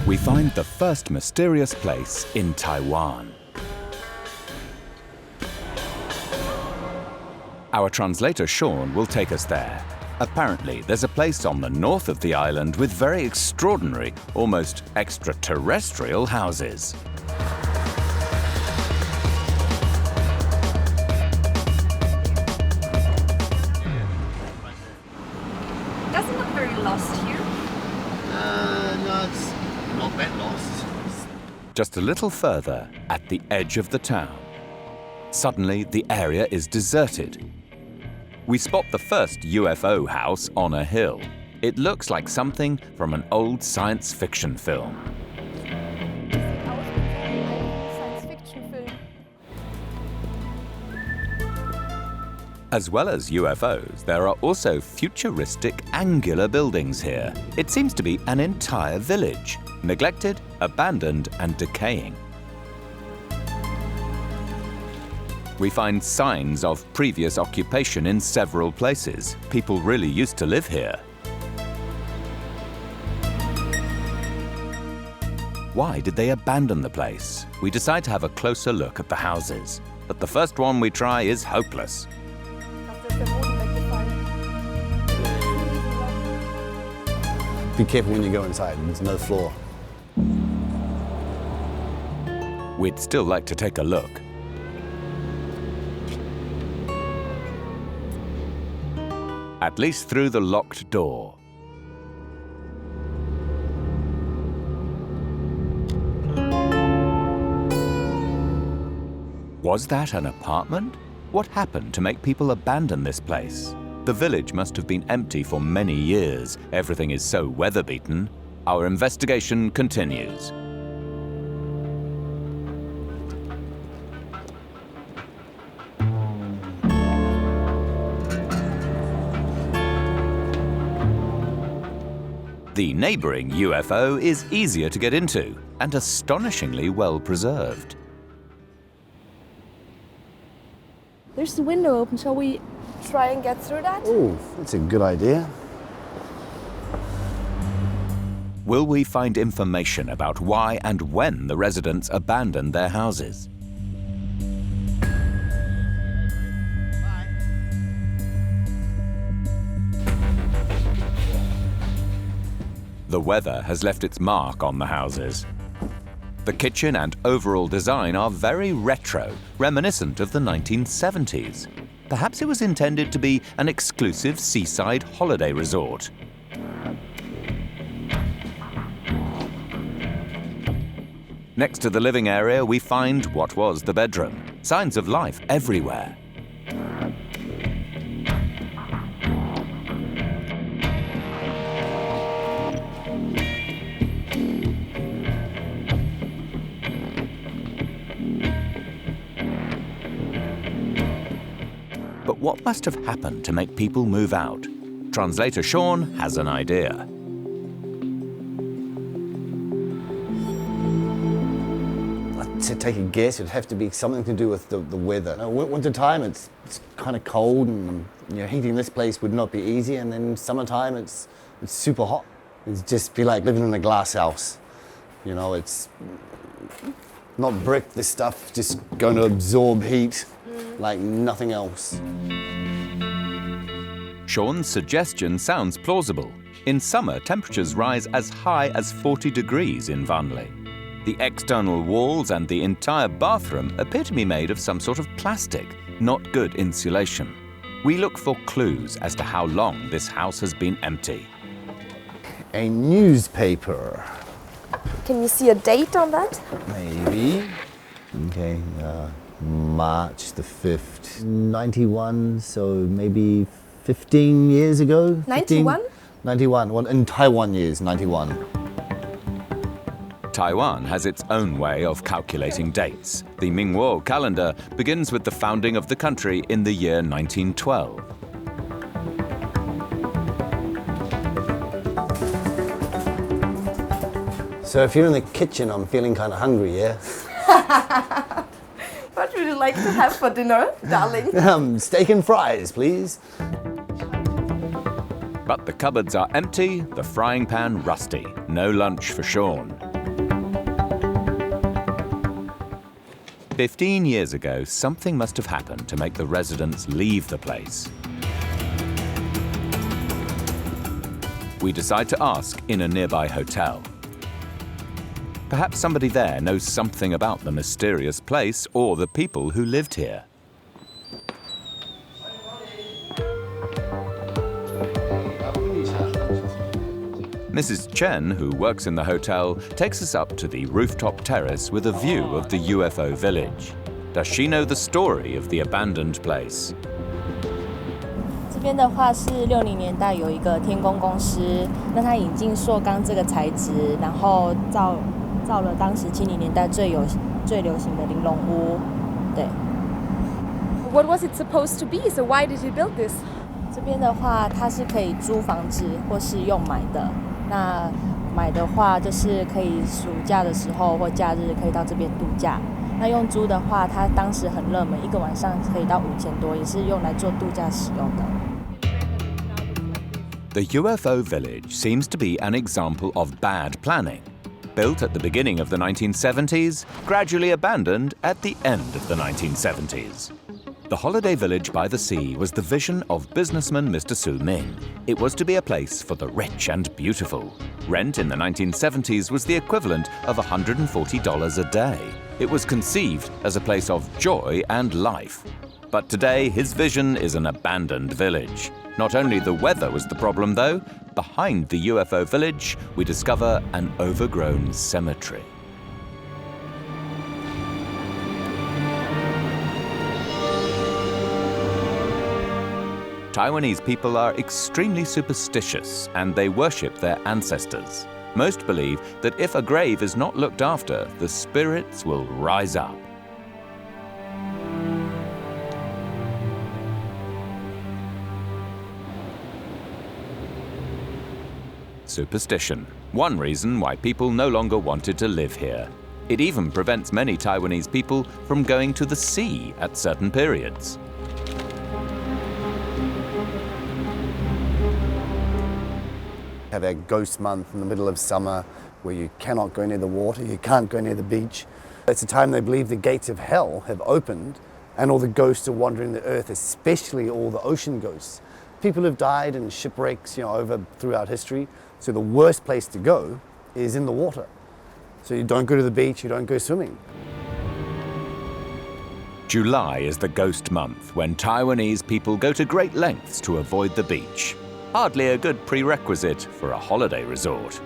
we find the first mysterious place in Taiwan. Our translator Sean will take us there. Apparently, there's a place on the north of the island with very extraordinary, almost extraterrestrial houses. Doesn't look very lost here. No, it's not that lost. Just a little further, at the edge of the town. Suddenly, the area is deserted. We spot the first UFO house on a hill. It looks like something from an old science fiction film. As well as UFOs, there are also futuristic angular buildings here. It seems to be an entire village, neglected, abandoned, and decaying. We find signs of previous occupation in several places. People really used to live here. Why did they abandon the place? We decide to have a closer look at the houses. But the first one we try is hopeless. Be careful when you go inside, there's no floor. We'd still like to take a look. At least through the locked door. Was that an apartment? What happened to make people abandon this place? The village must have been empty for many years. Everything is so weather-beaten. Our investigation continues. The neighboring UFO is easier to get into and astonishingly well preserved. There's the window open. Shall we try and get through that? Oh, that's a good idea. Will we find information about why and when the residents abandoned their houses? The weather has left its mark on the houses. The kitchen and overall design are very retro, reminiscent of the 1970s. Perhaps it was intended to be an exclusive seaside holiday resort. Next to the living area, we find what was the bedroom. Signs of life everywhere. But what must have happened to make people move out? Translator Sean has an idea. To take a guess, it'd have to be something to do with the weather. Winter time, it's kind of cold, and heating this place would not be easy. And then summertime, it's super hot. It'd just be like living in a glass house. It's not brick. This stuff just going to absorb heat like nothing else. Sean's suggestion sounds plausible. In summer, temperatures rise as high as 40 degrees in Vanle. The external walls and the entire bathroom appear to be made of some sort of plastic, not good insulation. We look for clues as to how long this house has been empty. A newspaper. Can you see a date on that? Maybe. Okay, March the 5th, 91, so maybe 15 years ago. 91? 91, well, in Taiwan years, 91. Taiwan has its own way of calculating dates. The Mingguo calendar begins with the founding of the country in the year 1912. So if you're in the kitchen, I'm feeling kind of hungry, yeah? What would you like to have for dinner, darling? Steak and fries, please. But the cupboards are empty, the frying pan rusty. No lunch for Sean. 15 years ago, something must have happened to make the residents leave the place. We decide to ask in a nearby hotel. Perhaps somebody there knows something about the mysterious place or the people who lived here. Mrs. Chen, who works in the hotel, takes us up to the rooftop terrace with a view of the UFO Village. Does she know the story of the abandoned place? 这边的话是60年代有一个天工公司，那它引进塑钢这个材质，然后造了当时70年代最流行的玲珑屋，对。What was it supposed to be? So why did you build this? 这边的话，它是可以租房子或是用买的。那买的话，就是可以暑假的时候或假日可以到这边度假。那用租的话，它当时很热门，一个晚上可以到5000多，也是用来做度假使用的。The UFO Village seems to be an example of bad planning. Built at the beginning of the 1970s, gradually abandoned at the end of the 1970s. The holiday village by the sea was the vision of businessman Mr. Su Ming. It was to be a place for the rich and beautiful. Rent in the 1970s was the equivalent of $140 a day. It was conceived as a place of joy and life. But today, his vision is an abandoned village. Not only the weather was the problem, though. Behind the UFO Village, we discover an overgrown cemetery. Taiwanese people are extremely superstitious and they worship their ancestors. Most believe that if a grave is not looked after, the spirits will rise up. Superstition. One reason why people no longer wanted to live here. It even prevents many Taiwanese people from going to the sea at certain periods. Have our ghost month in the middle of summer where you cannot go near the water, you can't go near the beach. It's a time they believe the gates of hell have opened and all the ghosts are wandering the earth, especially all the ocean ghosts. People have died in shipwrecks, over throughout history. So the worst place to go is in the water. So you don't go to the beach, you don't go swimming. July is the ghost month when Taiwanese people go to great lengths to avoid the beach. Hardly a good prerequisite for a holiday resort.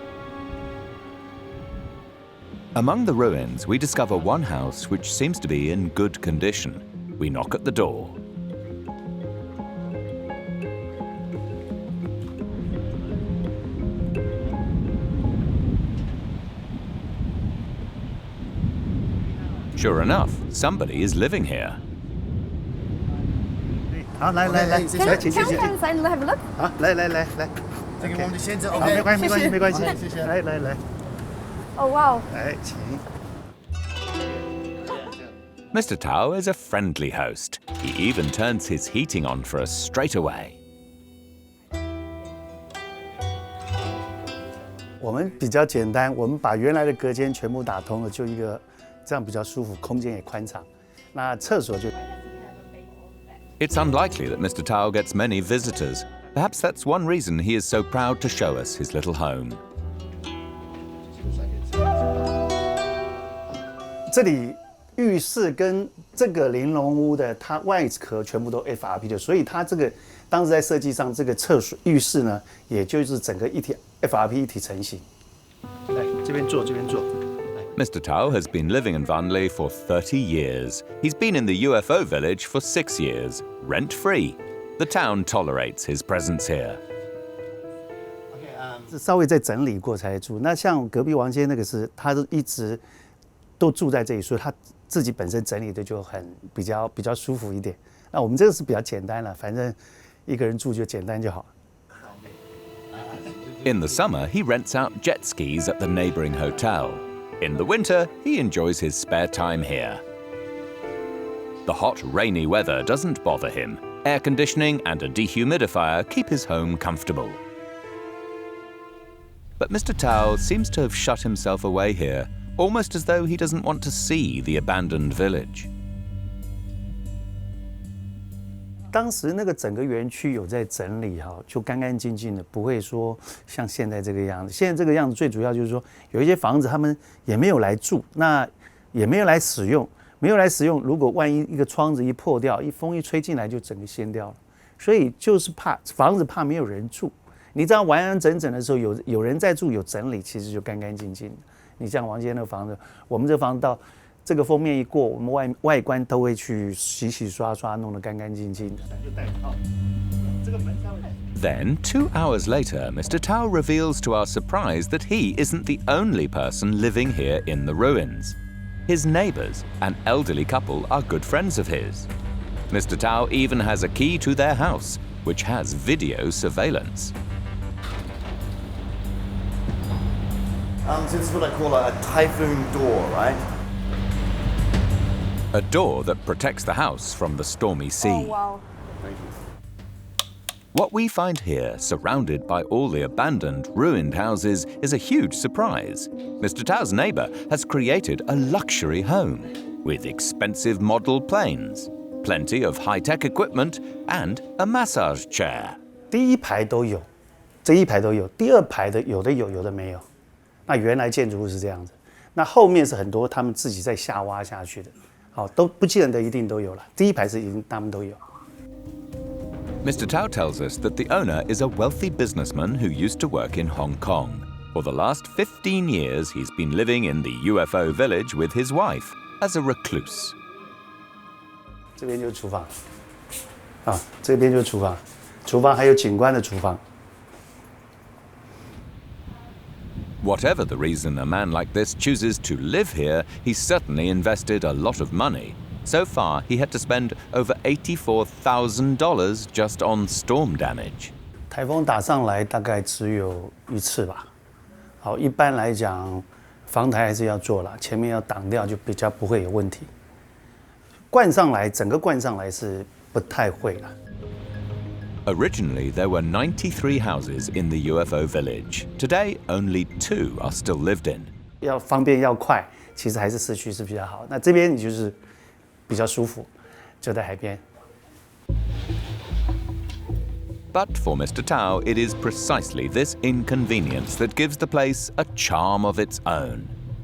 Among the ruins, we discover one house which seems to be in good condition. We knock at the door. Sure enough, somebody is living here. Can we go inside and have a look? Oh wow. Mr. Tao is a friendly host. He even turns his heating on for us straight away. 我们比较简单，我们把原来的隔间全部打通了，就一个这样比较舒服，空间也宽敞。那厕所就 It's unlikely that Mr. Tao gets many visitors. Perhaps that's one reason he is so proud to show us his little home. 这里浴室跟这个玲珑屋的它外壳全部都 FRP 的，所以它这个当时在设计上，这个厕所浴室呢，也就是整个一体 FRP 一体成型。来这边坐，这边坐。 Mr. Tao has been living in Vanley for 30 years. He's been in the UFO Village for 6 years, rent-free. The town tolerates his presence here. 稍微再整理过才住。那像隔壁王先那个是，他是一直都住在这里，所以他自己本身整理的就很比较舒服一点。那我们这个是比较简单了，反正一个人住就简单就好。 In the summer, he rents out jet skis at the neighboring hotel. In the winter, he enjoys his spare time here. The hot, rainy weather doesn't bother him. Air conditioning and a dehumidifier keep his home comfortable. But Mr. Tao seems to have shut himself away here, almost as though he doesn't want to see the abandoned village. 当时那个整个园区有在整理哈，就干干净净的，不会说像现在这个样子。现在这个样子最主要就是说，有一些房子他们也没有来住，那也没有来使用，没有来使用，如果万一一个窗子一破掉，一风一吹进来，就整个掀掉了。所以就是怕房子怕没有人住。你这样完完整整的时候，有人在住，有整理，其实就干干净净的。你像王杰那个房子，我们这房子到这个封面一过，我们外观都会去洗洗刷刷，弄得干干净净的。Then, 2 hours later, Mr. Tao reveals to our surprise that he isn't the only person living here in the ruins. His neighbors, an elderly couple, are good friends of his. Mr. Tao even has a key to their house, which has video surveillance. So this is what I call a typhoon door, right? A door that protects the house from the stormy sea. Oh, wow. Thank you. What we find here, surrounded by all the abandoned, ruined houses, is a huge surprise. Mr. Tao's neighbor has created a luxury home with expensive model planes, plenty of high-tech equipment, and a massage chair. 第一排都有，这一排都有，第二排的有的有，有的没有。那原来建筑物是这样子，那后面是很多他们自己在下挖下去的，好，都不见得一定都有了。第一排是已经他们都有。Mr. Tao tells us that the owner is a wealthy businessman who used to work in Hong Kong. For the last 15 years, he's been living in the UFO Village with his wife as a recluse. 这边就是厨房，啊，这边就是厨房，厨房还有景观的厨房。Whatever the reason a man like this chooses to live here, he's certainly invested a lot of money. So far, he had to spend over $84,000 just on storm damage. 台风打上来大概只有一次吧。好，一般来讲，防台还是要做啦，前面要挡掉就比较不会有问题。灌上来，整个灌上来是不太会啦。Originally, there were 93 houses in the UFO Village. Today, only 2 are still lived in. 要方便要快，其实还是市区是比较好。那这边你就是比较舒服，就在海边。But for Mr. Tao, it is precisely this inconvenience that gives the place a charm of its own.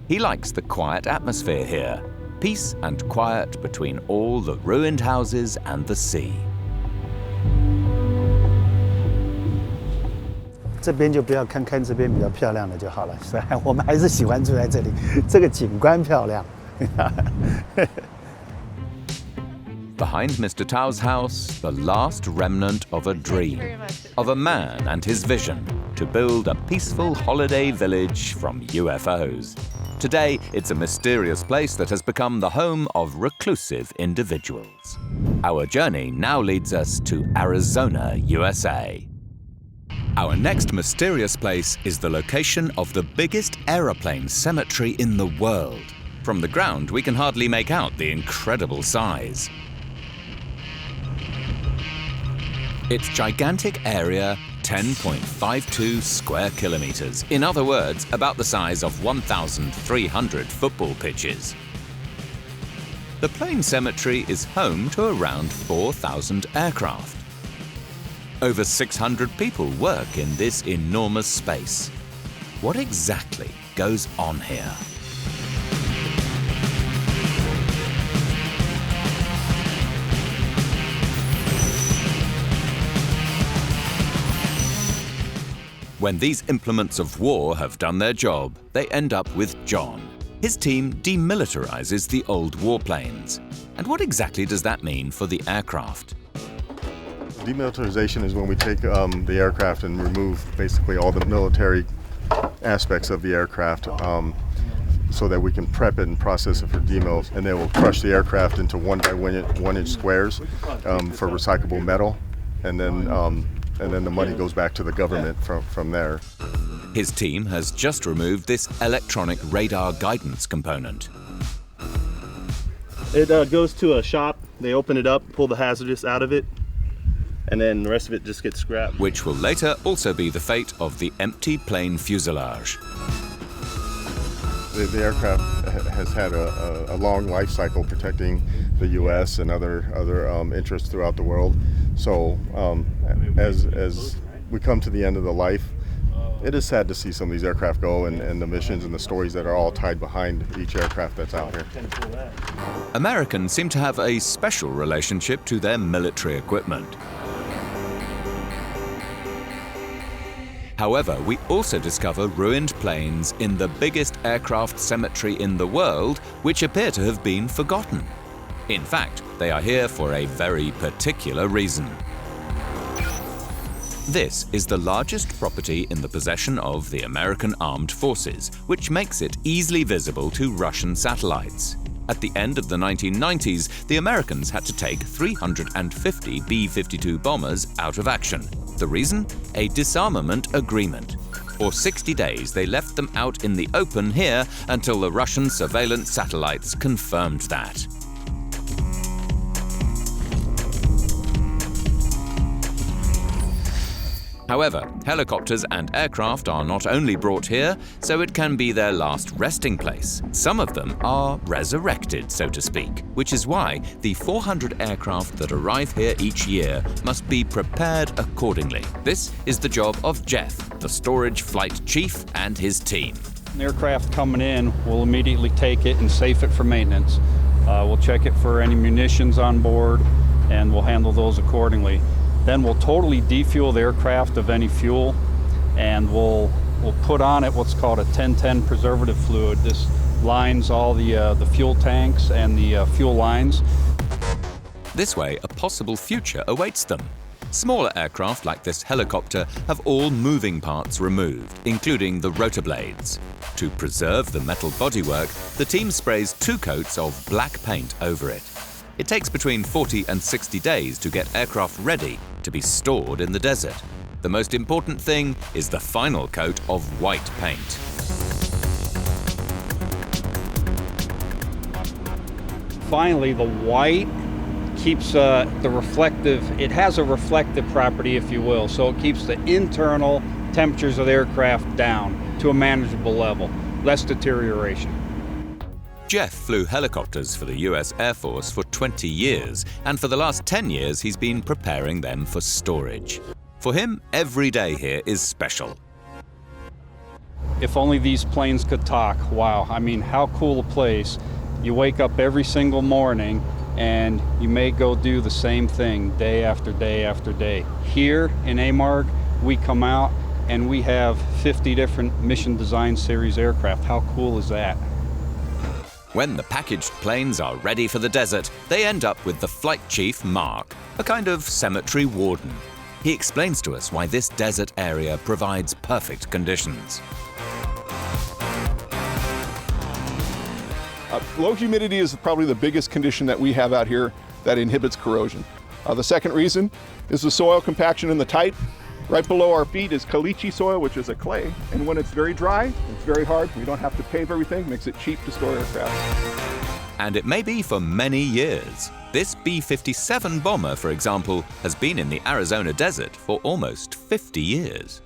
He likes the quiet atmosphere here, peace and quiet between all the ruined houses and the sea. 这边就不要看这边比较漂亮的就好了，所以我们还是喜欢住在这里，这个景观漂亮。Behind Mr. Tao's house, the last remnant of a dream, of a man and his vision to build a peaceful holiday village from UFOs. Today, it's a mysterious place that has become the home of reclusive individuals. Our journey now leads us to Arizona, USA. Our next mysterious place is the location of the biggest aeroplane cemetery in the world. From the ground, we can hardly make out the incredible size. Its gigantic area, 10.52 square kilometers. In other words, about the size of 1,300 football pitches. The plane cemetery is home to around 4,000 aircraft. Over 600 people work in this enormous space. What exactly goes on here? When these implements of war have done their job, they end up with John. His team demilitarizes the old warplanes. And what exactly does that mean for the aircraft? Demilitarization is when we take the aircraft and remove basically all the military aspects of the aircraft so that we can prep it and process it for demils. And then we'll crush the aircraft into 1 by 1 inch squares for recyclable metal. And then the money goes back to the government from there. His team has just removed this electronic radar guidance component. It goes to a shop, they open it up, pull the hazardous out of it, and then the rest of it just gets scrapped. Which will later also be the fate of the empty plane fuselage. The aircraft has had a long life cycle protecting the U.S. and other interests throughout the world. So as we come to the end of the life, it is sad to see some of these aircraft go and the missions and the stories that are all tied behind each aircraft that's out here. Americans seem to have a special relationship to their military equipment. However, we also discover ruined planes in the biggest aircraft cemetery in the world, which appear to have been forgotten. In fact, they are here for a very particular reason. This is the largest property in the possession of the American Armed Forces, which makes it easily visible to Russian satellites. At the end of the 1990s, the Americans had to take 350 B-52 bombers out of action. The reason? A disarmament agreement. For 60 days, they left them out in the open here until the Russian surveillance satellites confirmed that. However, helicopters and aircraft are not only brought here, so it can be their last resting place. Some of them are resurrected, so to speak, which is why the 400 aircraft that arrive here each year must be prepared accordingly. This is the job of Jeff, the storage flight chief, and his team. An aircraft coming in, we'll immediately take it and safe it for maintenance. We'll check it for any munitions on board, and we'll handle those accordingly. Then we'll totally defuel the aircraft of any fuel, and we'll put on it what's called a 1010 preservative fluid. This lines all the fuel tanks and the fuel lines. This way, a possible future awaits them. Smaller aircraft like this helicopter have all moving parts removed, including the rotor blades. To preserve the metal bodywork, the team sprays 2 coats of black paint over it. It takes between 40 and 60 days to get aircraft ready to be stored in the desert. The most important thing is the final coat of white paint. Finally, the white keeps the reflective, it has a reflective property, if you will, so it keeps the internal temperatures of the aircraft down to a manageable level, less deterioration. Jeff flew helicopters for the US Air Force for 20 years, and for the last 10 years he's been preparing them for storage. For him, every day here is special. If only these planes could talk. Wow, I mean, how cool a place. You wake up every single morning and you may go do the same thing day after day after day. Here in AMARG, we come out and we have 50 different Mission Design Series aircraft. How cool is that? When the packaged planes are ready for the desert, they end up with the flight chief, Mark, a kind of cemetery warden. He explains to us why this desert area provides perfect conditions. Low humidity is probably the biggest condition that we have out here that inhibits corrosion. The second reason is the soil compaction in the type. Right below our feet is caliche soil, which is a clay. And when it's very dry, it's very hard. We don't have to pave everything, makes it cheap to store aircraft. And it may be for many years. This B-57 bomber, for example, has been in the Arizona desert for almost 50 years.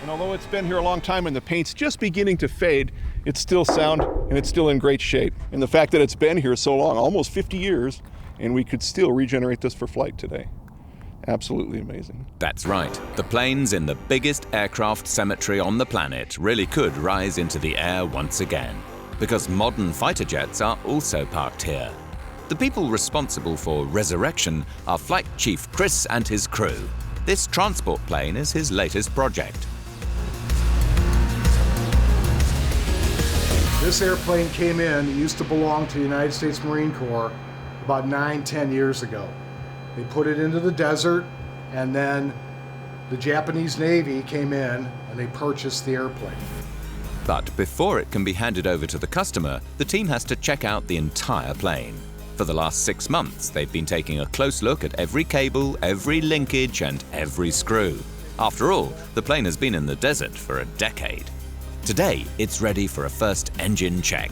And although it's been here a long time and the paint's just beginning to fade, it's still sound and it's still in great shape. And the fact that it's been here so long, almost 50 years, and we could still regenerate this for flight today. Absolutely amazing. That's right. The planes in the biggest aircraft cemetery on the planet really could rise into the air once again, because modern fighter jets are also parked here. The people responsible for resurrection are Flight Chief Chris and his crew. This transport plane is his latest project. This airplane came in, it used to belong to the United States Marine Corps about 9-10 years ago. They put it into the desert, and then the Japanese Navy came in and they purchased the airplane. But before it can be handed over to the customer, the team has to check out the entire plane. For the last 6 months, they've been taking a close look at every cable, every linkage, and every screw. After all, the plane has been in the desert for a decade. Today, it's ready for a first engine check.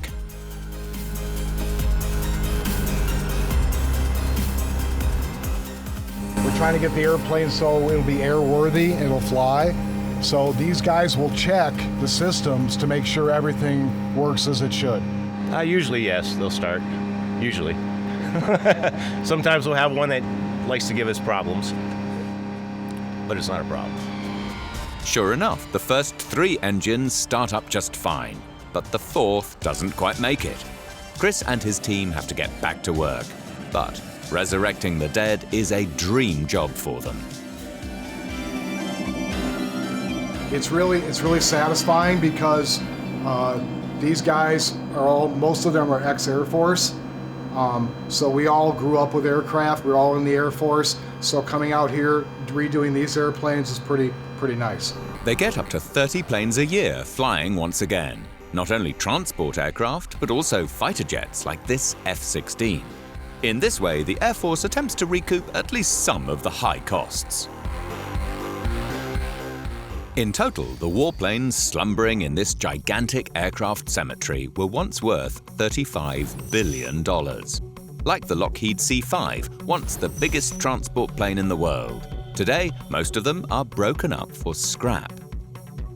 We're trying to get the airplane so it'll be airworthy, it'll fly. So these guys will check the systems to make sure everything works as it should. Usually, yes, they'll start. Usually. Sometimes we'll have one that likes to give us problems, but it's not a problem. Sure enough, the first 3 engines start up just fine, but the 4th doesn't quite make it. Chris and his team have to get back to work, but resurrecting the dead is a dream job for them. It's really satisfying because these guys are most of them are ex-Air Force. So we all grew up with aircraft. We're all in the Air Force. So coming out here, redoing these airplanes is pretty nice. They get up to 30 planes a year flying once again. Not only transport aircraft, but also fighter jets like this F-16. In this way, the Air Force attempts to recoup at least some of the high costs. In total, the warplanes slumbering in this gigantic aircraft cemetery were once worth $35 billion. Like the Lockheed C-5, once the biggest transport plane in the world. Today, most of them are broken up for scrap.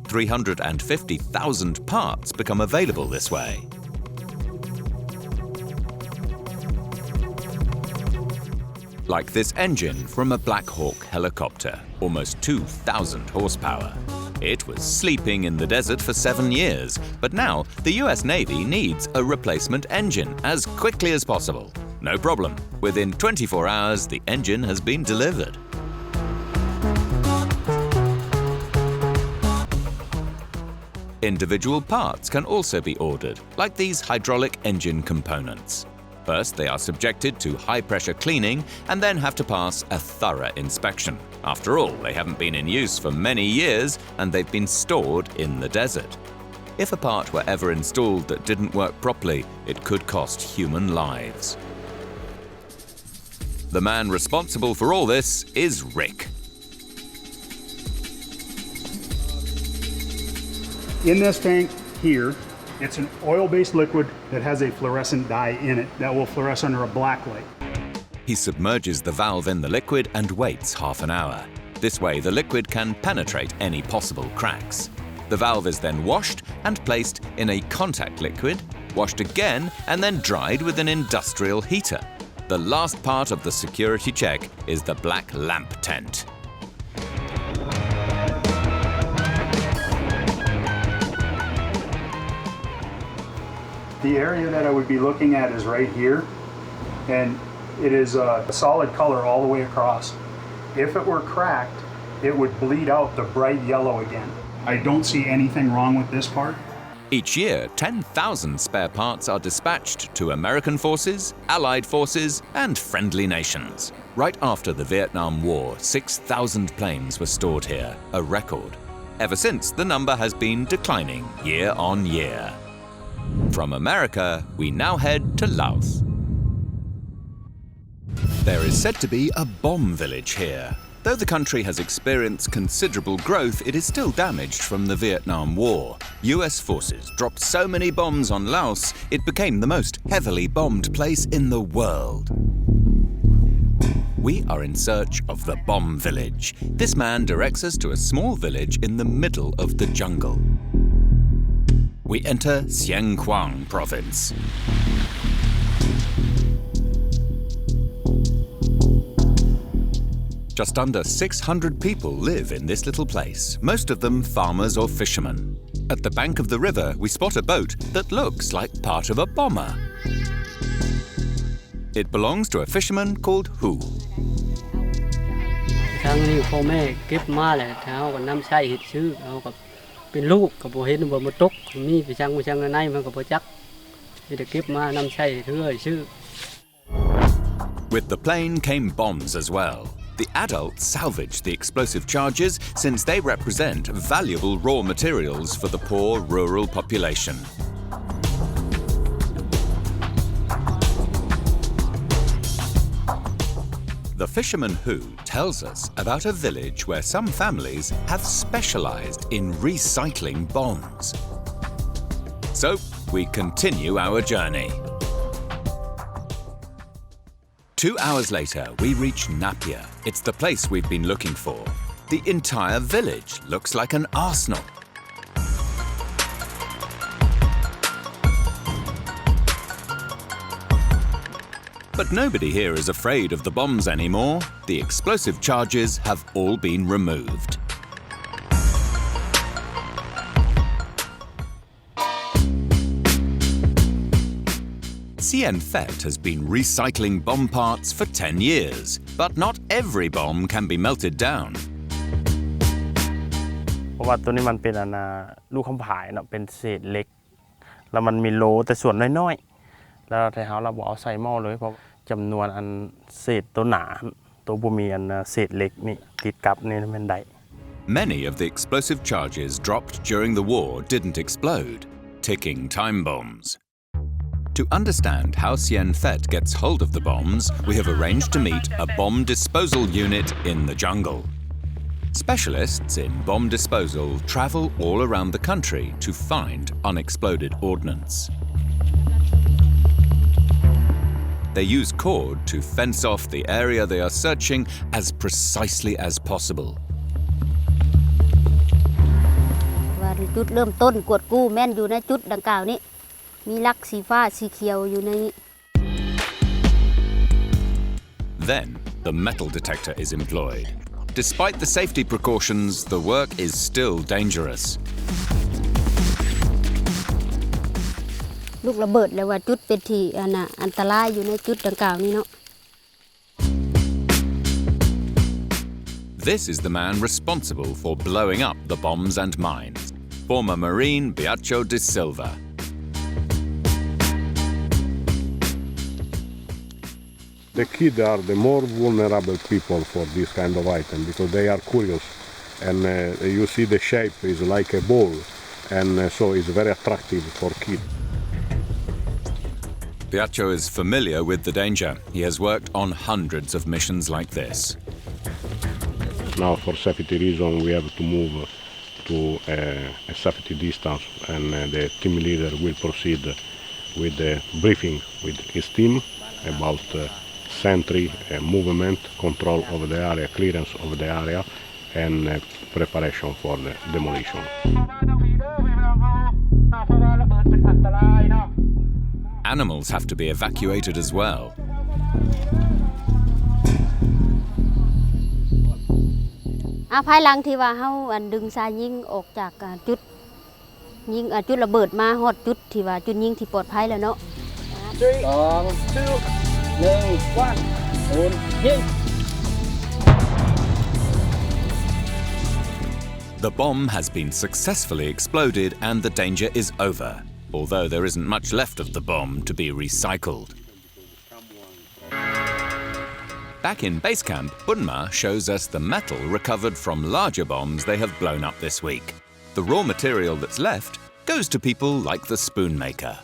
350,000 parts become available this way. Like this engine from a Black Hawk helicopter, almost 2,000 horsepower. It was sleeping in the desert for 7 years, but now the US Navy needs a replacement engine as quickly as possible. No problem. Within 24 hours, the engine has been delivered. Individual parts can also be ordered, like these hydraulic engine components. First, they are subjected to high-pressure cleaning and then have to pass a thorough inspection. After all, they haven't been in use for many years and they've been stored in the desert. If a part were ever installed that didn't work properly, it could cost human lives. The man responsible for all this is Rick. In this tank here, it's an oil-based liquid that has a fluorescent dye in it that will fluoresce under a black light. He submerges the valve in the liquid and waits half an hour. This way, the liquid can penetrate any possible cracks. The valve is then washed and placed in a contact liquid, washed again, and then dried with an industrial heater. The last part of the security check is the black lamp tent. The area that I would be looking at is right here, and it is a solid color all the way across. If it were cracked, it would bleed out the bright yellow again. I don't see anything wrong with this part. Each year, 10,000 spare parts are dispatched to American forces, Allied forces, and friendly nations. Right after the Vietnam War, 6,000 planes were stored here, a record. Ever since, the number has been declining year on year. From America, we now head to Laos. There is said to be a bomb village here. Though the country has experienced considerable growth, it is still damaged from the Vietnam War. US forces dropped so many bombs on Laos, it became the most heavily bombed place in the world. We are in search of the bomb village. This man directs us to a small village in the middle of the jungle. We enter Xieng Quang province. Just under 600 people live in this little place, most of them farmers or fishermen. At the bank of the river, we spot a boat that looks like part of a bomber. It belongs to a fisherman called Hu. With the plane came bombs as well. The adults salvaged the explosive charges since they represent valuable raw materials for the poor rural population. The fisherman Hu tells us about a village where some families have specialized in recycling bombs. So we continue our journey. 2 hours later, we reach Napier. It's the place we've been looking for. The entire village looks like an arsenal. But nobody here is afraid of the bombs anymore. The explosive charges have all been removed. Sien Phet has been recycling bomb parts for 10 years, but not every bomb can be melted down. เพราะว่าตัวนี้มันเป็นลูกคำผายเนาะเป็นเศษเล็กแล้วมันมีโลแต่ส่วนน้อยๆแล้วไทยเฮาเราบอกเอาใส่หม้อเลยเพราะจำนวนอันเศษตัวหนาตัวบ่มีอันเศษเล็กนี่ติดกับนี่มันได้ Many of the explosive charges dropped during the war didn't explode, ticking time bombs. To understand how Sien Phet gets hold of the bombs, we have arranged to meet a bomb disposal unit in the jungle. Specialists in bomb disposal travel all around the country to find unexploded ordnance. They use cord to fence off the area they are searching as precisely as possible. ว่าจุดเริ่มต้นกวดกู้แม่นอยู่ในจุดดังกล่าวนี้มีลักสีฟ้าสีเขียวอยู่ในนี้ Then the metal detector is employed. Despite the safety precautions, the work is still dangerous. ลูกระเบิดเลยว่าจุดเป็นที่อันตรายอยู่ในจุดดังกล่าวนี้เนาะ This is the man responsible for blowing up the bombs and mines, former Marine Biacho de Silva. The kids are the more vulnerable people for this kind of item because they are curious and you see the shape is like a ball and so it's very attractive for kids. Biacho is familiar with the danger. He has worked on hundreds of missions like this. Now for safety reason we have to move to a safety distance and the team leader will proceed with the briefing with his team about sentry, movement, control of the area, clearance of the area, and preparation for the demolition. Animals have to be evacuated as well. ภายหลังที่ว่าเฮาดึงสายยิงออกจากจุดยิงจุดระเบิดมาฮอดจุดที่ว่าจุดยิงที่ปลอดภัยแล้วเนาะ The bomb has been successfully exploded and the danger is over, although there isn't much left of the bomb to be recycled. Back in base camp, Bunma shows us the metal recovered from larger bombs they have blown up this week. The raw material that's left goes to people like the spoon maker.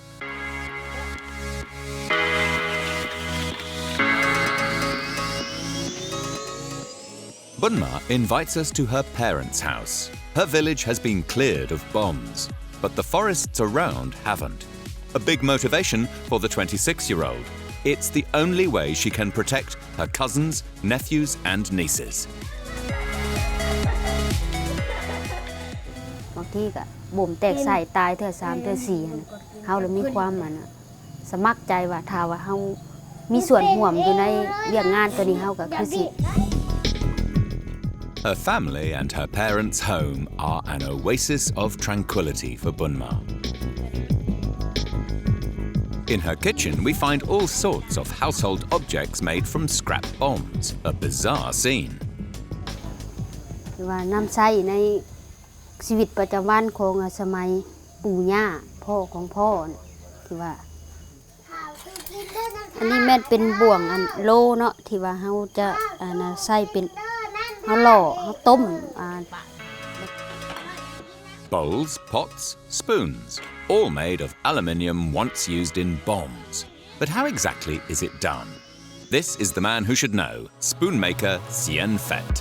Bunma invites us to her parents' house. Her village has been cleared of bombs, but the forests around haven't. A big motivation for the 26-year-old. It's the only way she can protect her cousins, nephews and nieces. บางทีก็บ่มแตกใส่ตายเทื่อ3เทื่อ4นะเฮาเลยมีความสมัครใจว่าถ้าว่าเฮามีส่วนร่วมอยู่ในเรื่องงานตัวนี้เฮาก็คือสิ Her family and her parents' home are an oasis of tranquility for Bunma. In her kitchen, we find all sorts of household objects made from scrap bombs, a bizarre scene. ว่าน้ำใช้ในชีวิตประจำวันของสมัยปู่ย่าพ่อของพ่อที่ว่าอันนี้แม่นเป็นบ่วงโลเนาะที่ว่าเฮาจะใช้เป็นเฮาหล่อเฮาต้ม Bowls, pots, spoons, all made of aluminium once used in bombs. But how exactly is it done? This is the man who should know, spoon maker Sien Phet.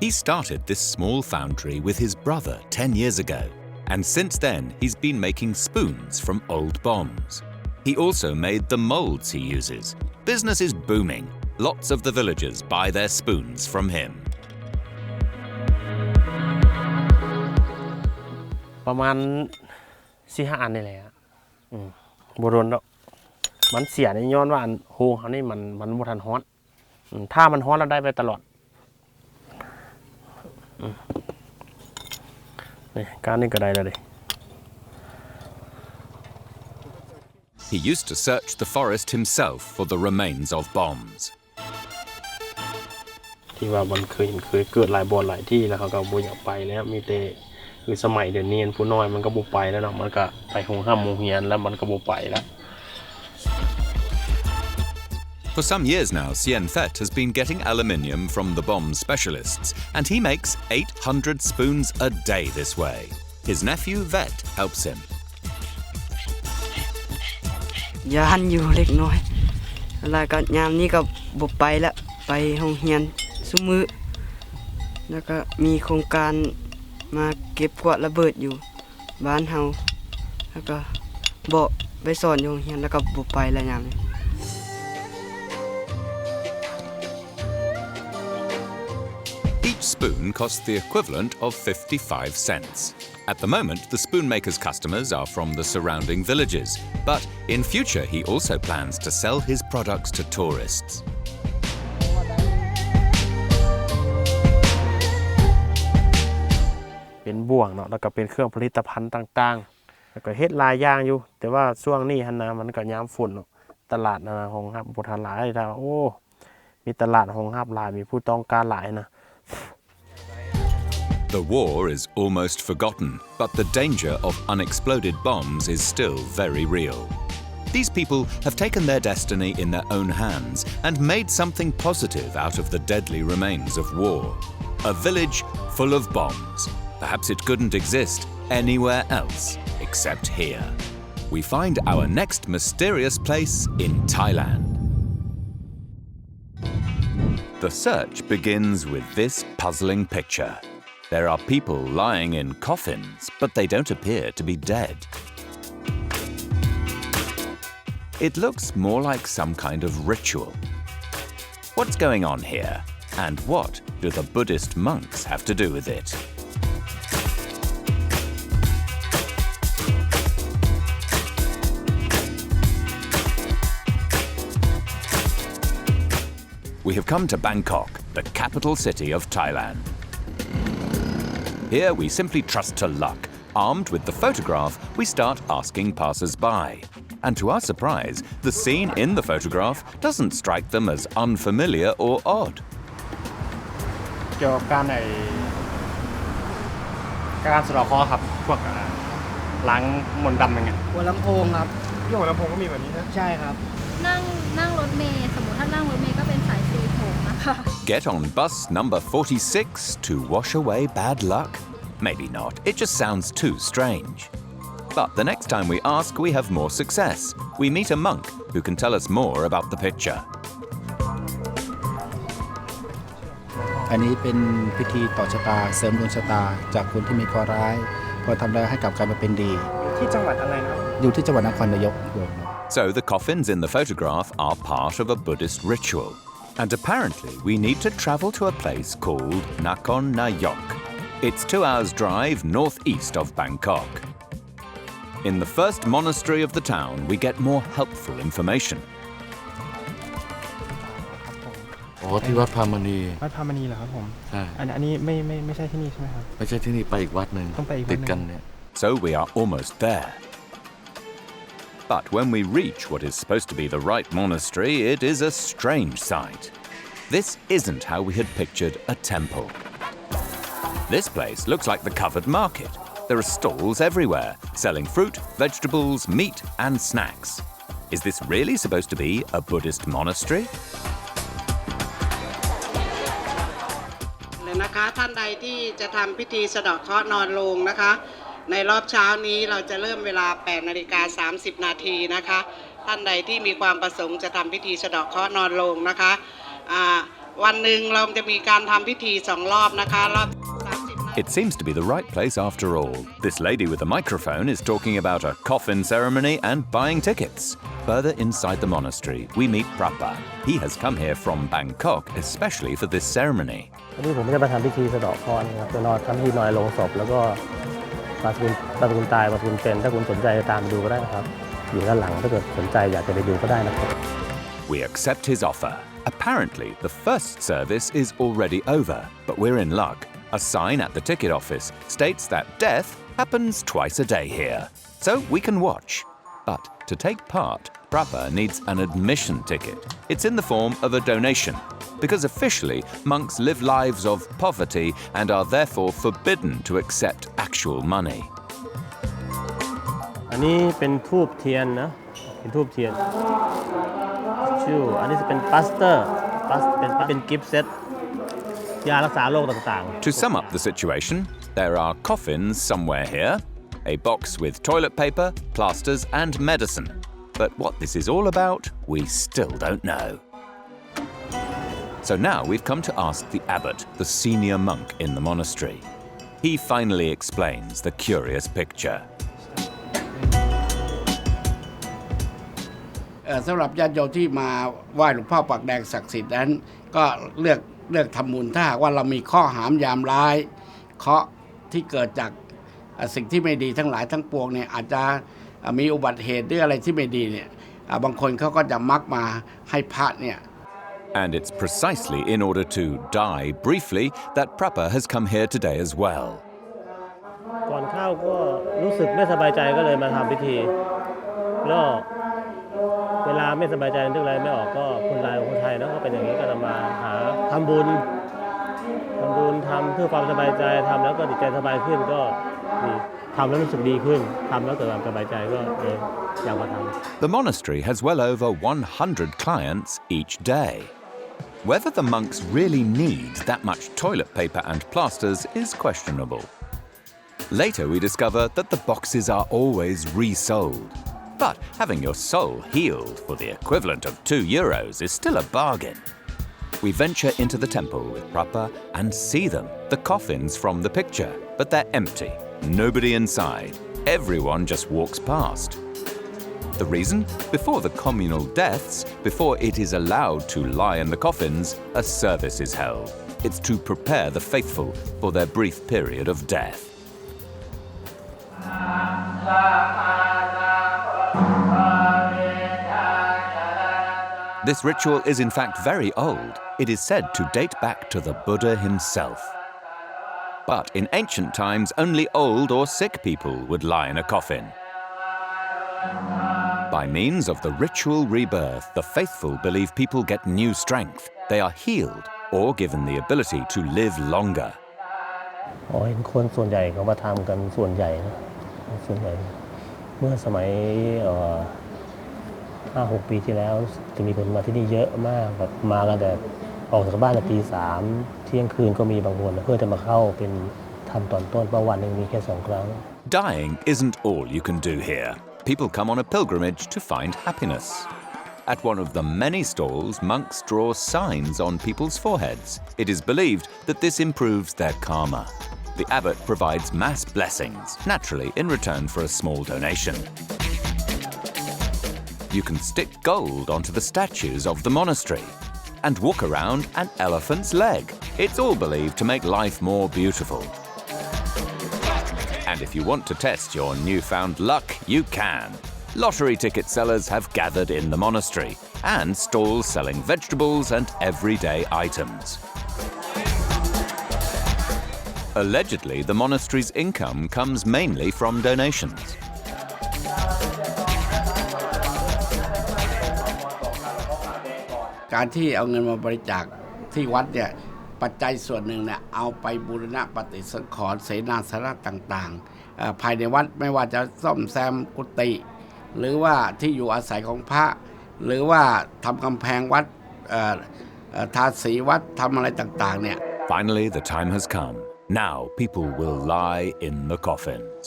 He started this small foundry with his brother 10 years ago, and since then he's been making spoons from old bombs. He also made the molds he uses. Business is booming. lots of the villagers buy their spoons from him. ประมาณ 4-5 อันนี่แหละบ่โดนดอกมันเสียนี่ย้อนว่าอันโฮเขานี่มันบ่ทันฮ้อนถ้ามันฮ้อนแล้วได้ไปตลอดนี่การนี้ก็ได้แล้วดิ He used to search the forest himself for the remains of bombs. ที่ว่ามันเคยเกิดหลายบ่อนหลายที่แล้วเขาก็บ่อยากไปแล้วมีแต่คือสมัยเดี๋ยวนี้ผู้น้อยมันก็บ่ไปแล้วเนาะมันก็ไปโรงเรียนแล้วมันก็บ่ไปแล้ว For some years now, Sien Phet has been getting aluminium from the bomb specialists, and he makes 800 spoons a day this way. His nephew Vet helps him. ยานอยู่เล็กน้อยแล้วก็ยามนี้ก็บ่ไปละไปโรงเรียนซุมื้อแล้วก็มีโครงการมาเก็บกวาดระเบิดอยู่บ้านเฮาแล้วก็บ่ไปสอนอยู่โรงเรียนแล้วก็บ่ไปแล้วยามนี้ Each spoon costs the equivalent of 55 cents. At the moment, the spoonmaker's customers are from the surrounding villages, but in future he also plans to sell his products to tourists. เป็นบ่วงเนาะแล้วก็เป็นเครื่องผลิตภัณฑ์ต่างๆแล้วก็เฮ็ดหลายอย่างอยู่แต่ว่าช่วงนี้หั่นนะมันก็ยามฝนเนาะตลาดนะของรับบ่ทันหลายถ้าโอ้มีตลาดของรับหลายมีผู้ต้องการหลายนะ The war is almost forgotten, but the danger of unexploded bombs is still very real. These people have taken their destiny in their own hands and made something positive out of the deadly remains of war. A village full of bombs. Perhaps it couldn't exist anywhere else except here. We find our next mysterious place in Thailand. The search begins with this puzzling picture. There are people lying in coffins, but they don't appear to be dead. It looks more like some kind of ritual. What's going on here? And what do the Buddhist monks have to do with it? We have come to Bangkok, the capital city of Thailand. Here we simply trust to luck. Armed with the photograph, we start asking passers-by. And to our surprise, the scene in the photograph doesn't strike them as unfamiliar or odd. เกี่ยวกับการสะเดาะเคราะห์ครับพวกล้างมนต์ดำอย่างเงี้ยหัวลำโพงครับที่หัวลำโพงก็มีแบบนี้นะใช่ครับนั่งรถเมล์สมมุติถ้านั่งรถเมล์ก็เป็นสายสีผมนะคะ Get on bus number 46 to wash away bad luck? Maybe not. It just sounds too strange. But the next time we ask, we have more success. We meet a monk who can tell us more about the picture. อันนี้เป็นพิธีต่อชะตาเสริมดวงชะตาจากคนที่มีเคราะห์ร้ายพอทำได้ให้กลับกลายมาเป็นดีที่จังหวัดอะไรนะอยู่ที่จังหวัดนครนายก So the coffins in the photograph are part of a Buddhist ritual. And apparently we need to travel to a place called Nakhon Nayok. It's 2 hours drive northeast of Bangkok. In the first monastery of the town, we get more helpful information. อ๋อที่วัดพามณีวัดพามณีเหรอครับผมใช่อันนี้ไม่ใช่ที่นี่ใช่ไหมครับไม่ใช่ที่นี่ไปอีกวัดนึงต้องไปอีกวัดนึงติดกันเนี่ย So we are almost there. But when we reach what is supposed to be the right monastery, it is a strange sight. This isn't how we had pictured a temple. This place looks like the covered market. There are stalls everywhere, selling fruit, vegetables, meat, and snacks. Is this really supposed to be a Buddhist monastery? นะคะท่านใดที่จะทำพิธีสะเดาะเคราะห์นอนโลงนะคะในรอบเช้านี้เราจะเริ่มเวลา 8:30 น.นะคะท่านใดที่มีความประสงค์จะทำพิธีสะเดาะเคราะห์นอนโลงนะคะวันหนึ่งเราจะมีการทำพิธี2 รอบนะคะรอบ It seems to be the right place after all. This lady with a microphone is talking about a coffin ceremony and buying tickets. Further inside the monastery, we meet Prapa. He has come here from Bangkok especially for this ceremony. วันนี้ผมจะมาทำพิธีสะเดาะเคราะห์นะครับจะนอนทำพิธีนอยลงศพแล้วก็ปาสกุลตายปาสกุลเป็นถ้าคุณสนใจตามไปดูก็ได้นะครับอยู่ด้านหลังถ้าเกิดสนใจอยากจะไปดูก็ได้นะครับ We accept his offer. Apparently, the first service is already over, but we're in luck. A sign at the ticket office states that death happens twice a day here, so we can watch. But to take part, Prapa needs an admission ticket. It's in the form of a donation, because officially monks live lives of poverty and are therefore forbidden to accept actual money. อันนี้เป็นธูปเทียนนะเป็นธูปเทียนชื่ออันนี้จะเป็นพลาสเตอร์เป็นกิฟต์เซตยารักษาโรคต่างๆ To sum up the situation, there are coffins somewhere here, a box with toilet paper, plasters and medicine. But what this is all about, we still don't know. So now we've come to ask the abbot, the senior monk in the monastery. He finally explains the curious picture. สำหรับญาติโยมที่มาไหว้หลวงพ่อปากแดงศักดิ์สิทธิ์นั้นก็เลือกทำบุญถ้าหากว่าเรามีข้อหามยามร้ายเคราะห์ที่เกิดจากสิ่งที่ไม่ดีทั้งหลายทั้งปวงเนี่ยอาจจะมีอุบัติเหตุหรืออะไรที่ไม่ดีเนี่ยบางคนเขาก็จะมักมาให้พระเนี่ย And it's precisely in order to die briefly that Prapa has come here today as well. ก่อนเข้าก็รู้สึกไม่สบายใจก็เลยมาทำพิธีแล้วเวลาไม่สบายใจนึกอะไรไม่ออกก็คนไทยเนาะก็เป็นอย่างนี้ก็จะมาหาทำบุญทำเพื่อความสบายใจทำแล้วก็จิตใจสบายขึ้นก็ดีทำแล้วรู้สึกดีขึ้นทำแล้วเกิดความสบายใจก็อยากมาทำ The monastery has well over 100 clients each day. Whether the monks really need that much toilet paper and plasters is questionable. Later we discover that the boxes are always resold. But having your soul healed for the equivalent of €2 is still a bargain. We venture into the temple with Prapa and see them, the coffins from the picture, but they're empty. Nobody inside. Everyone just walks past. The reason? Before the communal deaths, before it is allowed to lie in the coffins, a service is held. It's to prepare the faithful for their brief period of death. This ritual is in fact very old. It is said to date back to the Buddha himself. But in ancient times, only old or sick people would lie in a coffin. By means of the ritual rebirth, the faithful believe people get new strength. They are healed or given the ability to live longer. เห็นคนส่วนใหญ่เขามาทำกันส่วนใหญ่นะส่วนใหญ่เมื่อสมัย5-6 ปีที่แล้วจะมีคนมาที่นี่เยอะมากแบบมากันแต่ออกจากบ้านตี 3 เที่ยงคืนก็มีบางคนเพื่อจะมาเข้าเป็นทำตอนต้นประวันนึงมีแค่2 ครั้ง Dying isn't all you can do here. People come on a pilgrimage to find happiness. At one of the many stalls, monks draw signs on people's foreheads. It is believed that this improves their karma. The abbot provides mass blessings, naturally in return for a small donation. You can stick gold onto the statues of the monastery and walk around an elephant's leg. It's all believed to make life more beautiful. And if you want to test your newfound luck, you can. Lottery ticket sellers have gathered in the monastery and stalls selling vegetables and everyday items. Allegedly, the monastery's income comes mainly from donations. การที่เอาเงินมาบริจาคที่วัดเนี่ยปัจจัยส่วนหนึ่งเนี่ยเอาไปบูรณะปฏิสังขรณ์เสนาสนะต่างๆภายในวัดไม่ว่าจะซ่อมแซมกุฏิหรือว่าที่อยู่อาศัยของพระหรือว่าทำกำแพงวัดทาสีวัดทำอะไรต่างๆเนี่ย Finally, the time has come. Now people will lie in the coffins.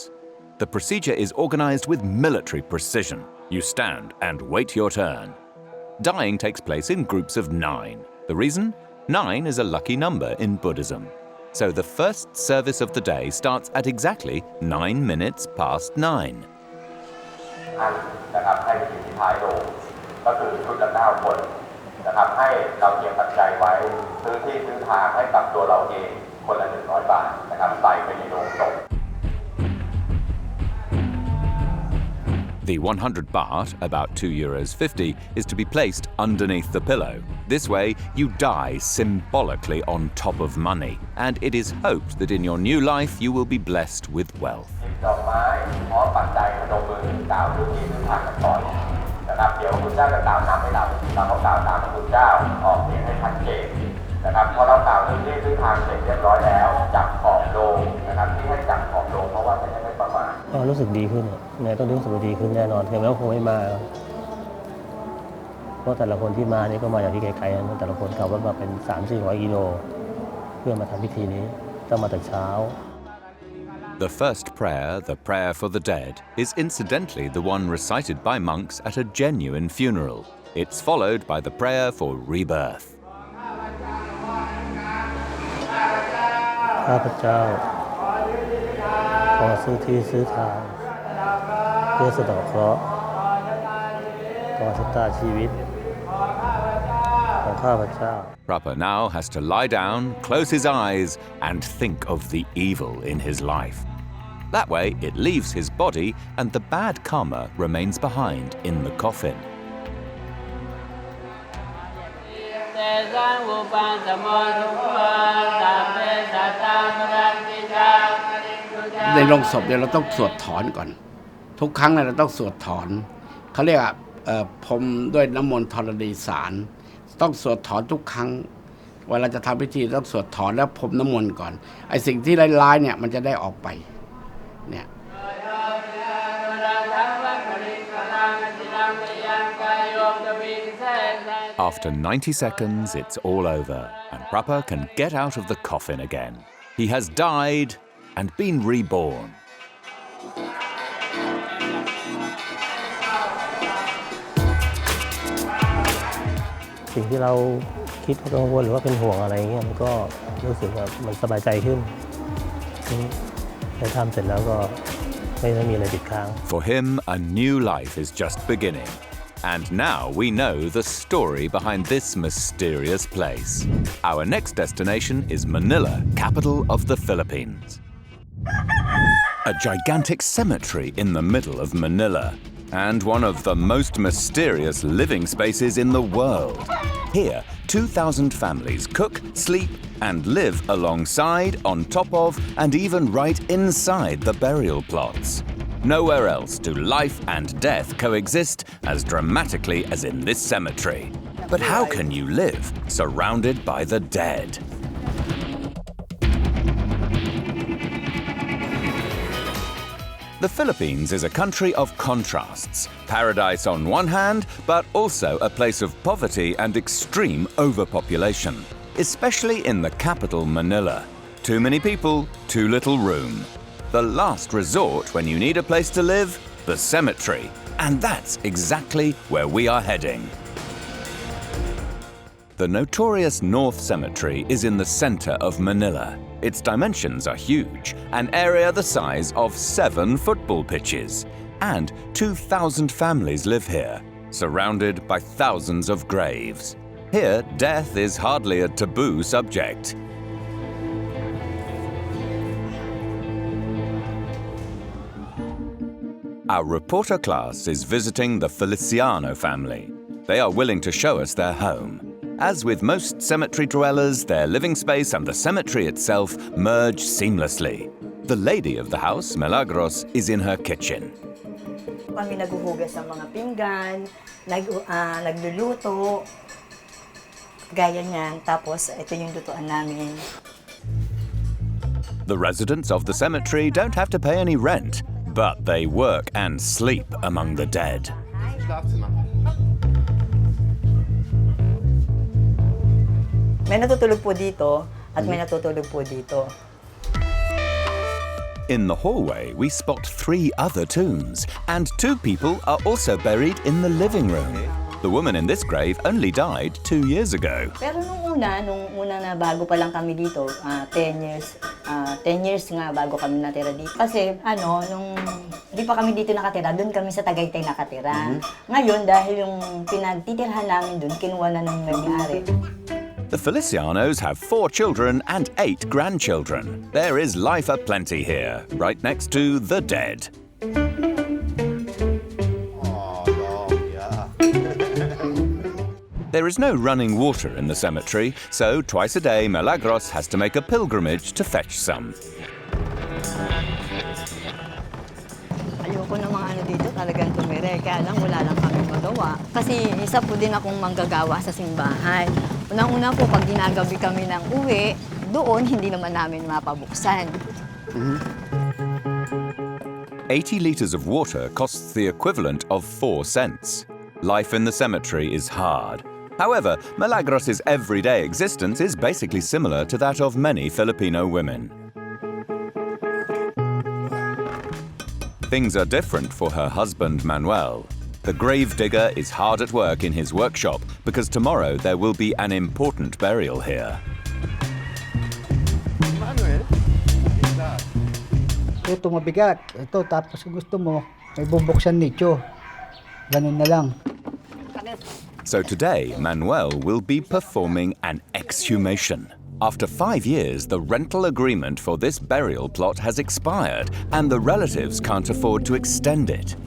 The procedure is organized with military precision. You stand and wait your turn. Dying takes place in groups of 9. The reason? 9 is a lucky number in Buddhism. So the first service of the day starts at exactly 9 minutes past 9. ท่านนะครับให้ไปอยู่ที่ท้ายโรงก็คือชุดละ9 คนนะครับให้เราเตรียมปัจจัยไว้ซื้อที่ซื้อทางให้กับตัวเราเองคนละ100 บาทนะครับใส่ไปในโรงศพ The 100 baht, about €2.50, is to be placed underneath the pillow. This way, you die symbolically on top of money, and it is hoped that in your new life you will be blessed with wealth. ดอกไม้พร้อมปัจจัยพนมมือกล่าวด้วยที่พื้นฐานกันก่อนนะครับเดี๋ยวคุณเจ้าจะกล่าวนำให้เราก็กล่าวตามคุณเจ้าออกเสียงให้ชัดเจนนะครับพอเรากล่าวด้วยที่พื้นฐานเสร็จเรียบร้อยแล้วจับขอบโลงนะครับที่ให้จับขอบโลงเพราะว่าจะได้ไม่ประมาท ก็รู้สึกดีขึ้นแม่ต้องรู้สึกดีขึ้นแน่นอนถึงแม้ว่าคงไม่มาเพราะแต่ละคนที่มานี่ก็มาจากที่ไกลๆนะแต่ละคนขับรถมาเป็น 300-400 กิโลเพื่อมาทำพิธีนี้ต้องมาแต่เช้า The first prayer, the prayer for the dead, is incidentally the one recited by monks at a genuine funeral. It's followed by the prayer for rebirth. ข้าพเจ้าขอซื้อที่ซื้อทางเพื่อสะเดาะเคราะห์ต่อชะตาชีวิตของข้าพเจ้า Prappa now has to lie down, close his eyes, and think of the evil in his life. That way, it leaves his body and the bad karma remains behind in the coffin. ในโรงศพเนี่ยเราต้องสวดถอนก่อนทุกครั้งเราต้องสวดถอนเขาเรียกว่าพรมด้วยน้ำมนต์ธรณีสารต้องสวดถอนทุกครั้งเวลาจะทำพิธีต้องสวดถอนแล้วพรมน้ำมนต์ก่อนไอ้สิ่งที่ร้ายๆเนี่ยมันจะได้ออกไปเนี่ย After 90 seconds, it's all over, and Prappa can get out of the coffin again. He has died and been reborn. สิ่งที่เราคิดกังวลหรือว่าเป็นห่วงอะไรเงี้ยมันก็รู้สึกว่ามันสบายใจขึ้นได้ทำเสร็จแล้วก็ไม่มีอะไรติดค้าง For him, a new life is just beginning. And now we know the story behind this mysterious place. Our next destination is Manila, capital of the Philippines. A gigantic cemetery in the middle of Manila, and one of the most mysterious living spaces in the world. Here, 2,000 families cook, sleep, and live alongside, on top of, and even right inside the burial plots. Nowhere else do life and death coexist as dramatically as in this cemetery. But how can you live surrounded by the dead? The Philippines is a country of contrasts. Paradise on one hand, but also a place of poverty and extreme overpopulation, especially in the capital Manila. Too many people, too little room. The last resort when you need a place to live, the cemetery. And that's exactly where we are heading. The notorious North Cemetery is in the center of Manila. Its dimensions are huge, an area the size of 7 football pitches. And 2,000 families live here, surrounded by thousands of graves. Here, death is hardly a taboo subject. Our reporter class is visiting the Feliciano family. They are willing to show us their home. As with most cemetery dwellers, their living space and the cemetery itself merge seamlessly. The lady of the house, Milagros, is in her kitchen. Kami naghuhugas ng mga pinggan, nagluluto, gaya niyan. Tapos ito yung lutuan namin. The residents of the cemetery don't have to pay any rent, but they work and sleep among the dead. May natutulog po dito at may natutulog po dito. In the hallway, we spot 3 other tombs, and 2 people are also buried in the living room. The woman in this grave only died 2 years ago. Pero nung una na bago pa lang kami dito, 10 years 10 years nga bago kami natira dito. Kasi nung di pa kami dito nakatira, doon kami sa Tagaytay nakatira. Ngayon, dahil yung pinagtitirhan namin doon, kinuha na ng may-ari. The Felicianos have 4 children and 8 grandchildren. There is life aplenty here, right next to the dead. There is no running water in the cemetery, so twice a day Milagros has to make a pilgrimage to fetch some. Ayoko ng mga dito, talagang tumire. Kaya lang, wala lang kami magawa. Kasi isa po din akong manggagawa sa simbahan. Unang-una po, pag ginagabi kami ng uwi, doon hindi naman namin mapabuksan. 80 liters of water costs the equivalent of 4 cents. Life in the cemetery is hard. However, Milagros' everyday existence is basically similar to that of many Filipino women. Things are different for her husband, Manuel. The grave digger is hard at work in his workshop because tomorrow there will be an important burial here. Ito mabigat. Ito, tapos gusto mo, may bubuksan nito. Ganun na lang. So today, Manuel will be performing an exhumation. After 5 years, the rental agreement for this burial plot has expired and the relatives can't afford to extend it.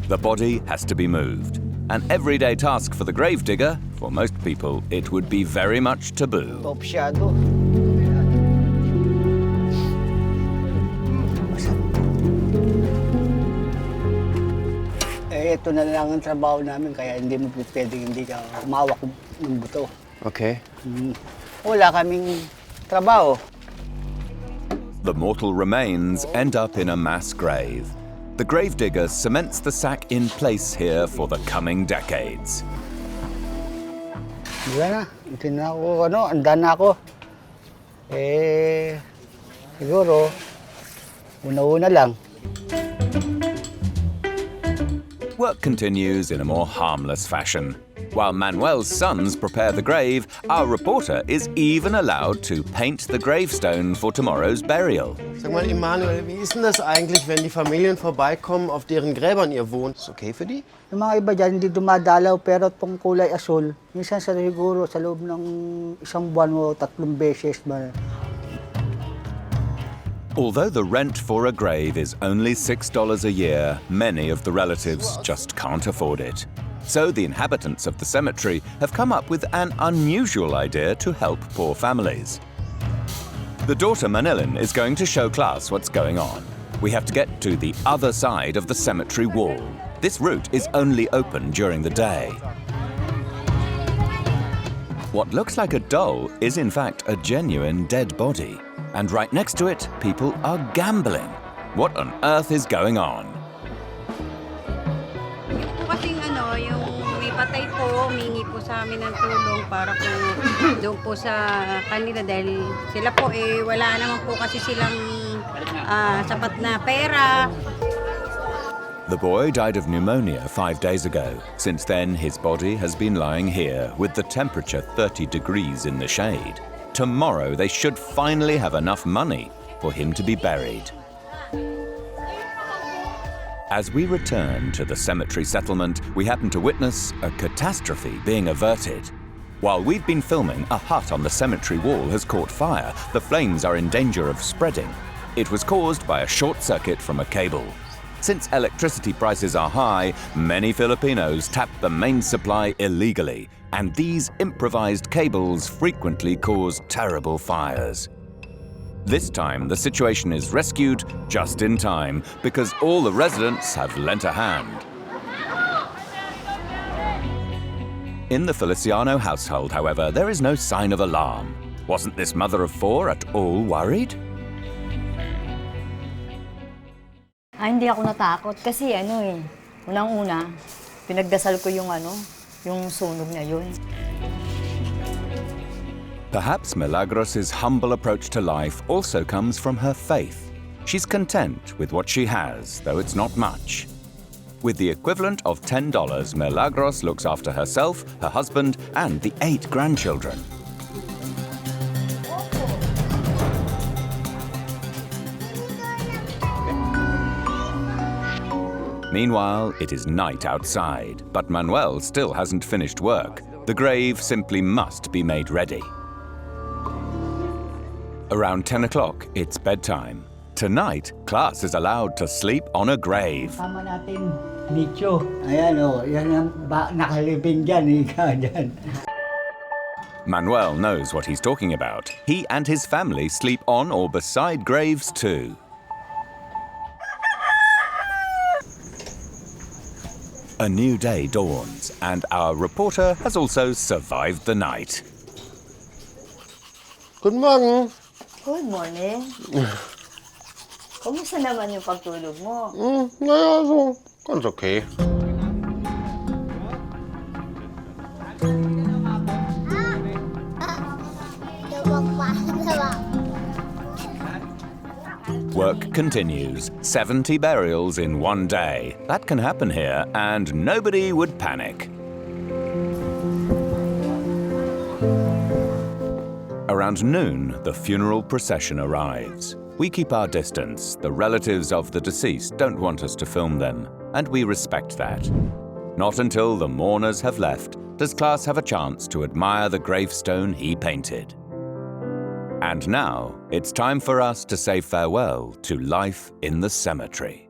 The body has to be moved. An everyday task for the gravedigger. For most people, it would be very much taboo. Ito na lang ang trabaho namin, kaya hindi mo pwedeng hindi ka umawak ng buto. Okay. Wala kaming trabaho. The mortal remains end up in a mass grave. The gravedigger cements the sack in place here for the coming decades. Wala na. Ito na ako, anda na ako. Siguro, una-una lang. Work continues in a more harmless fashion. While Manuel's sons prepare the grave, our reporter is even allowed to paint the gravestone for tomorrow's burial. Sag mal, Emanuel, wie ist denn das eigentlich, wenn die Familien vorbeikommen, auf deren Gräbern ihr wohnt? Ist okay für die? Yung mga iba dyan, hindi dumadalaw, pero itong kulay asul, minsan siguro sa loob ng isang buwan o 3 beses ba. Although the rent for a grave is only $6 a year, many of the relatives just can't afford it. So the inhabitants of the cemetery have come up with an unusual idea to help poor families. The daughter Manilin is going to show class what's going on. We have to get to the other side of the cemetery wall. This route is only open during the day. What looks like a doll is in fact a genuine dead body. And right next to it, people are gambling. What on earth is going on? Kasing yung may patay po, humingi po sa amin ng tulong para po doon po sa kanila dahil sila po wala naman po kasi silang sapat na pera. The boy died of pneumonia 5 days ago. Since then, his body has been lying here with the temperature 30 degrees in the shade. Tomorrow, they should finally have enough money for him to be buried. As we return to the cemetery settlement, we happen to witness a catastrophe being averted. While we've been filming, a hut on the cemetery wall has caught fire. The flames are in danger of spreading. It was caused by a short circuit from a cable. Since electricity prices are high, many Filipinos tap the main supply illegally, and these improvised cables frequently cause terrible fires. This time, the situation is rescued just in time because all the residents have lent a hand. In the Feliciano household, however, there is no sign of alarm. Wasn't this mother of 4 at all worried? Hindi ako natakot kasi unang-una, pinagdasal ko yung sunog na yun. Perhaps Milagros' humble approach to life also comes from her faith. She's content with what she has, though it's not much. With the equivalent of $10, Milagros looks after herself, her husband, and the 8 grandchildren. Meanwhile, it is night outside, but Manuel still hasn't finished work. The grave simply must be made ready. Around 10 o'clock, it's bedtime. Tonight, class is allowed to sleep on a grave. Tama natin, nicho. Ayan o, yan ang nakalibing dyan, ika dyan. Manuel knows what he's talking about. He and his family sleep on or beside graves too. A new day dawns, and our reporter has also survived the night. Good morning. Good morning. Kumusta naman yung pagtulog mo? Naja, so ganz okay. Work continues. 70 burials in one day. That can happen here, and nobody would panic. Around noon, the funeral procession arrives. We keep our distance. The relatives of the deceased don't want us to film them, and we respect that. Not until the mourners have left does class have a chance to admire the gravestone he painted. And now, it's time for us to say farewell to life in the cemetery.